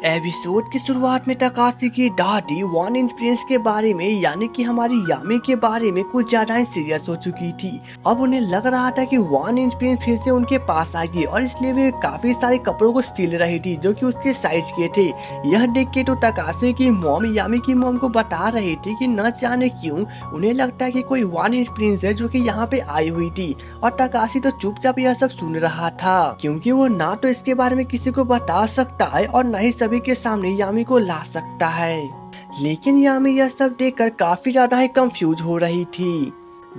Episode की शुरुआत में तकाशी की दादी वन इंच प्रिंस के बारे में यानी कि हमारी यामी के बारे में कुछ ज्यादा ही सीरियस हो चुकी थी। अब उन्हें लग रहा था कि वन इंच प्रिंस फिर से उनके पास आएगी और इसलिए वे काफी सारे कपड़ों को सिल रही थी जो कि उसके साइज के थे। यह देख के तो तकाशी की मॉम यामी की मॉम को बता रही थी कि न जाने क्यों उन्हें लगता है कि कोई वन इंच प्रिंस है जो कि यहाँ पे आई हुई थी। और तकाशी तो चुपचाप यह सब सुन रहा था क्योंकि वो ना तो इसके बारे में किसी को बता सकता है और न ही सभी के सामने यामी को ला सकता है। लेकिन यामी यह सब देखकर काफी ज्यादा ही कंफ्यूज हो रही थी।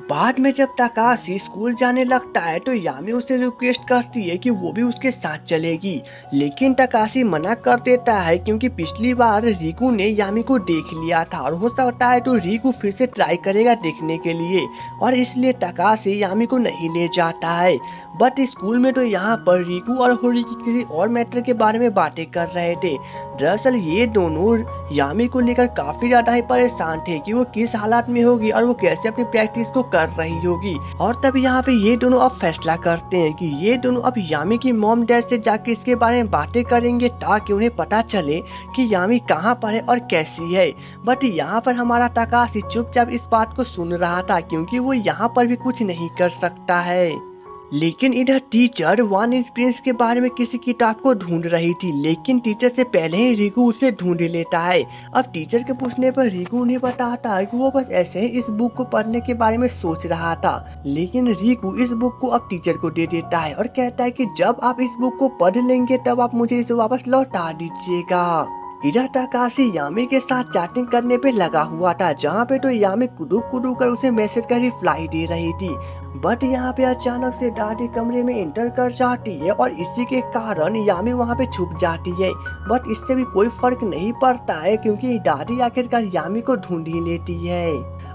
बाद में जब तकाशी स्कूल जाने लगता है तो यामी उसे रिक्वेस्ट करती है कि वो भी उसके साथ चलेगी, लेकिन तकाशी मना कर देता है क्योंकि पिछली बार रिकू ने यामी को देख लिया था और हो सकता है तो रिकू फिर से ट्राई करेगा देखने के लिए और इसलिए तकाशी यामी को नहीं ले जाता है। बट स्कूल में तो यहाँ पर रिकू और होरिकी किसी और मैटर के बारे में बातें कर रहे थे। दरअसल ये दोनों यामी को लेकर काफी ज्यादा ही परेशान थे कि वो किस हालात में होगी और वो कैसे अपनी प्रैक्टिस को कर रही होगी। और तब यहाँ पे ये दोनों अब फैसला करते हैं कि ये दोनों अब यामी की मॉम डैड से जाके इसके बारे में बातें करेंगे ताकि उन्हें पता चले कि यामी कहाँ पर है और कैसी है। बट यहाँ पर हमारा तकाशी चुपचाप इस बात को सुन रहा था क्योंकि वो यहाँ पर भी कुछ नहीं कर सकता है। लेकिन इधर टीचर वन इंच प्रिंस के बारे में किसी किताब को ढूंढ रही थी, लेकिन टीचर से पहले ही रिकू उसे ढूंढ लेता है। अब टीचर के पूछने पर रिकू उन्हें बताता है कि वो बस ऐसे ही इस बुक को पढ़ने के बारे में सोच रहा था। लेकिन रिकू इस बुक को अब टीचर को दे देता है और कहता है कि जब आप इस बुक को पढ़ लेंगे तब आप मुझे इसे वापस लौटा दीजिएगा। इधर तकाशी यामी के साथ चैटिंग करने पे लगा हुआ था, जहाँ पे तो यामी कुदूक कुदूक कर उसे मैसेज का रिप्लाई दे रही थी। बट यहाँ पे अचानक से दादी कमरे में एंटर कर जाती है और इसी के कारण यामी वहाँ पे छुप जाती है। बट इससे भी कोई फर्क नहीं पड़ता है क्योंकि दादी आखिरकार यामी को ढूंढ ही लेती है।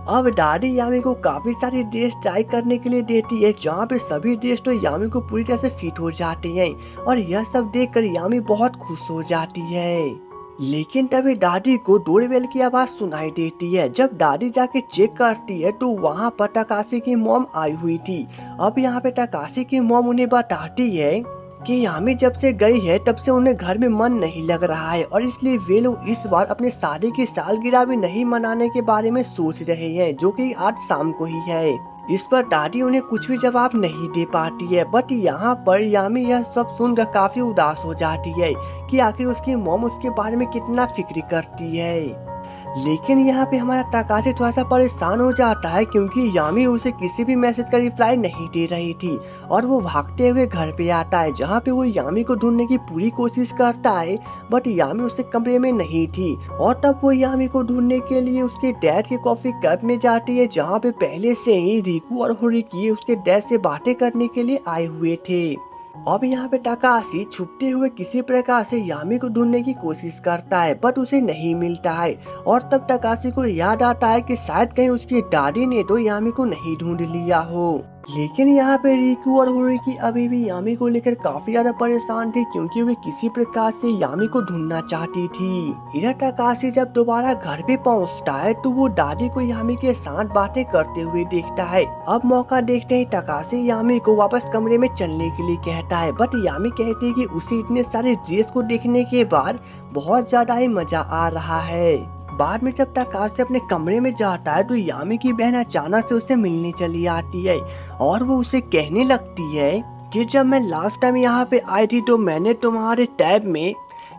अब दादी यामी को काफी सारी ड्रेस ट्राई करने के लिए देती है, जहाँ पे सभी ड्रेस तो यामी को पूरी तरह से फिट हो जाती हैं और यह सब देखकर यामी बहुत खुश हो जाती है। लेकिन तभी दादी को डोरबेल की आवाज सुनाई देती है। जब दादी जाके चेक करती है तो वहाँ पर तकाशी की मॉम आई हुई थी। अब यहाँ पे तकाशी की मॉम उन्हें बताती है कि यामी जब से गई है तब से उन्हें घर में मन नहीं लग रहा है और इसलिए वे लोग इस बार अपने शादी की सालगिरह भी नहीं मनाने के बारे में सोच रहे हैं, जो कि आज शाम को ही है। इस पर दादी उन्हें कुछ भी जवाब नहीं दे पाती है। बट यहाँ पर यामी यह सब सुनकर काफी उदास हो जाती है कि आखिर उसकी मॉम उसके बारे में कितना फिक्र करती है। लेकिन यहाँ पे हमारा तकाशी थोड़ा सा परेशान हो जाता है क्योंकि यामी उसे किसी भी मैसेज का रिप्लाई नहीं दे रही थी और वो भागते हुए घर पे आता है, जहाँ पे वो यामी को ढूंढने की पूरी कोशिश करता है। बट यामी उसके कमरे में नहीं थी और तब वो यामी को ढूंढने के लिए उसके डैड के कॉफी कैब में जाती है, जहाँ पे पहले से ही रिकू और होरिकी उसके डैड से बातें करने के लिए आए हुए थे। अब यहाँ पे तकाशी छुपते हुए किसी प्रकार से यामी को ढूंढने की कोशिश करता है बट उसे नहीं मिलता है। और तब तकाशी को याद आता है कि शायद कहीं उसकी दादी ने तो यामी को नहीं ढूंढ लिया हो। लेकिन यहाँ पे रिकू और होरिकी अभी भी यामी को लेकर काफी ज्यादा परेशान थे क्योंकि वे किसी प्रकार से यामी को ढूंढना चाहती थी। इधर तकाशी जब दोबारा घर पे पहुँचता है तो वो दादी को यामी के साथ बातें करते हुए देखता है। अब मौका देखते ही तकाशी यामी को वापस कमरे में चलने के लिए कहता है, बट यामी कहती है कि उसे इतने सारे ड्रेस को देखने के बाद बहुत ज्यादा ही मजा आ रहा है। बाद में जब तकाशी अपने कमरे में जाता है तो यामी की बहन अचानक से उसे मिलने चली आती है और वो उसे कहने लगती है कि जब मैं लास्ट टाइम यहाँ पे आई थी तो मैंने तुम्हारे टैब में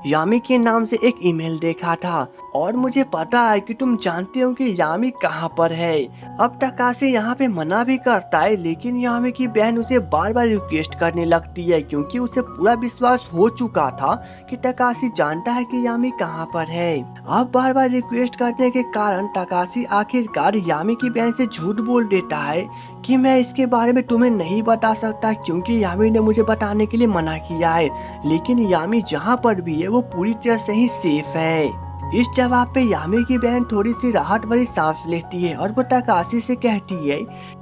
यामी के नाम से एक ईमेल देखा था और मुझे पता है कि तुम जानते हो कि यामी कहाँ पर है। अब तकाशी यहाँ पे मना भी करता है, लेकिन यामी की बहन उसे बार बार रिक्वेस्ट करने लगती है क्योंकि उसे पूरा विश्वास हो चुका था कि तकाशी जानता है कि यामी कहाँ पर है। अब बार बार रिक्वेस्ट करने के कारण तकाशी आखिरकार यामी की बहन से झूठ बोल देता है कि मैं इसके बारे में तुम्हें नहीं बता सकता क्योंकि यामी ने मुझे बताने के लिए मना किया है। लेकिन यामी जहाँ पर भी है वो पूरी तरह से ही सेफ है। इस जवाब पे यामी की बहन थोड़ी सी राहत भरी सांस लेती है और वो तकाशी से कहती है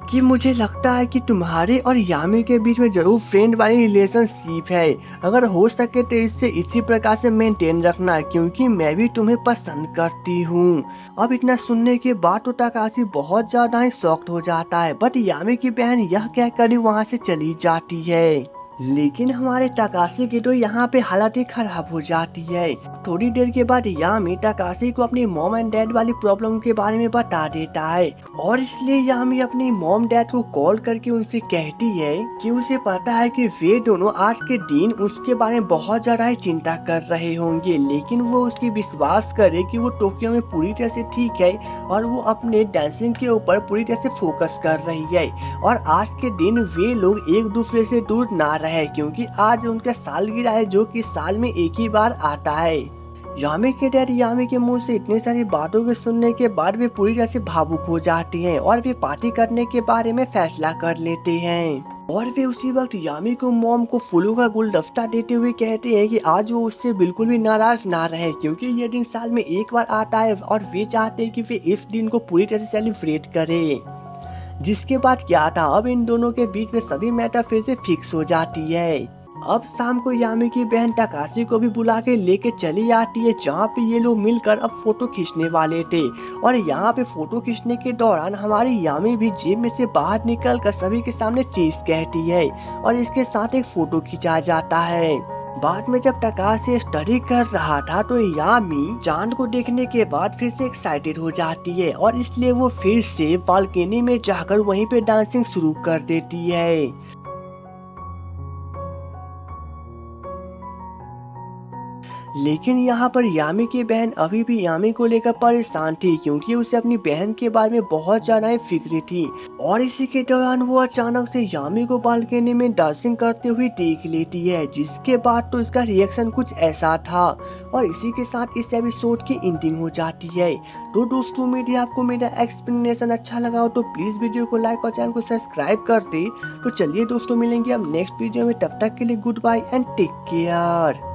कि मुझे लगता है कि तुम्हारे और यामी के बीच में जरूर फ्रेंड वाली रिलेशनशिप है। अगर हो सके तो इससे इसी प्रकार से मेंटेन रखना क्योंकि मैं भी तुम्हें पसंद करती हूँ। अब इतना सुनने के बाद तो तकाशी बहुत ज्यादा ही शॉक्ड हो जाता है, बट यामी की बहन यह कहकर ही वहाँ से चली जाती है। लेकिन हमारे तकाशी की तो यहाँ पे हालत ही खराब हो जाती है। थोड़ी देर के बाद यामी तकाशी को अपनी मॉम एंड डैड वाली प्रॉब्लम के बारे में बता देता है और इसलिए यामी अपनी मॉम डैड को कॉल करके उनसे कहती है कि उसे पता है कि वे दोनों आज के दिन उसके बारे में बहुत ज्यादा ही चिंता कर रहे होंगे, लेकिन वो उसकी विश्वास करे कि वो टोक्यो में पूरी तरह से ठीक है और वो अपने डांसिंग के ऊपर पूरी तरह से फोकस कर रही है और आज के दिन वे लोग एक दूसरे से दूर ना रहे क्योंकि आज उनका सालगिरह है जो कि साल में एक ही बार आता है। यामी के डैड यामी के मुंह से इतनी सारी बातों के सुनने के बाद वे पूरी तरह से भावुक हो जाते हैं और वे पार्टी करने के बारे में फैसला कर लेते हैं और वे उसी वक्त यामी को मॉम को फूलों का गुलदस्ता देते हुए कहते हैं कि आज वो उससे बिल्कुल भी नाराज ना रहे क्योंकि ये दिन साल में एक बार आता है और वे चाहते हैं कि वे इस दिन को पूरी तरह से सेलिब्रेट करें। जिसके बाद क्या था, अब इन दोनों के बीच में सभी मैटर फिर से फिक्स हो जाती है। अब शाम को यामी की बहन तकाशी को भी बुला के लेके चली आती है जहाँ पे ये लोग मिलकर अब फोटो खींचने वाले थे और यहाँ पे फोटो खींचने के दौरान हमारी यामी भी जेब में से बाहर निकल कर सभी के सामने चीज कहती है और इसके साथ एक फोटो खिंचा जाता है। बाद में जब तकाशी स्टडी कर रहा था तो यामी चांद को देखने के बाद फिर से एक्साइटेड हो जाती है और इसलिए वो फिर से बालकनी में जाकर वहीं पे डांसिंग शुरू कर देती है। लेकिन यहाँ पर यामी की बहन अभी भी यामी को लेकर परेशान थी क्योंकि उसे अपनी बहन के बारे में बहुत ज्यादा ही फिक्र थी और इसी के दौरान वो अचानक से यामी को बालकनी में डांसिंग करते हुए देख लेती है, जिसके बाद तो इसका रिएक्शन कुछ ऐसा था और इसी के साथ इस एपिसोड की एंडिंग हो जाती है। तो दोस्तों उम्मीद है आपको मेरा एक्सप्लेनेशन अच्छा लगा हो तो प्लीज वीडियो को लाइक और चैनल को सब्सक्राइब कर दे। तो चलिए दोस्तों मिलेंगे अब नेक्स्ट वीडियो में, तब तक के लिए goodbye and take care.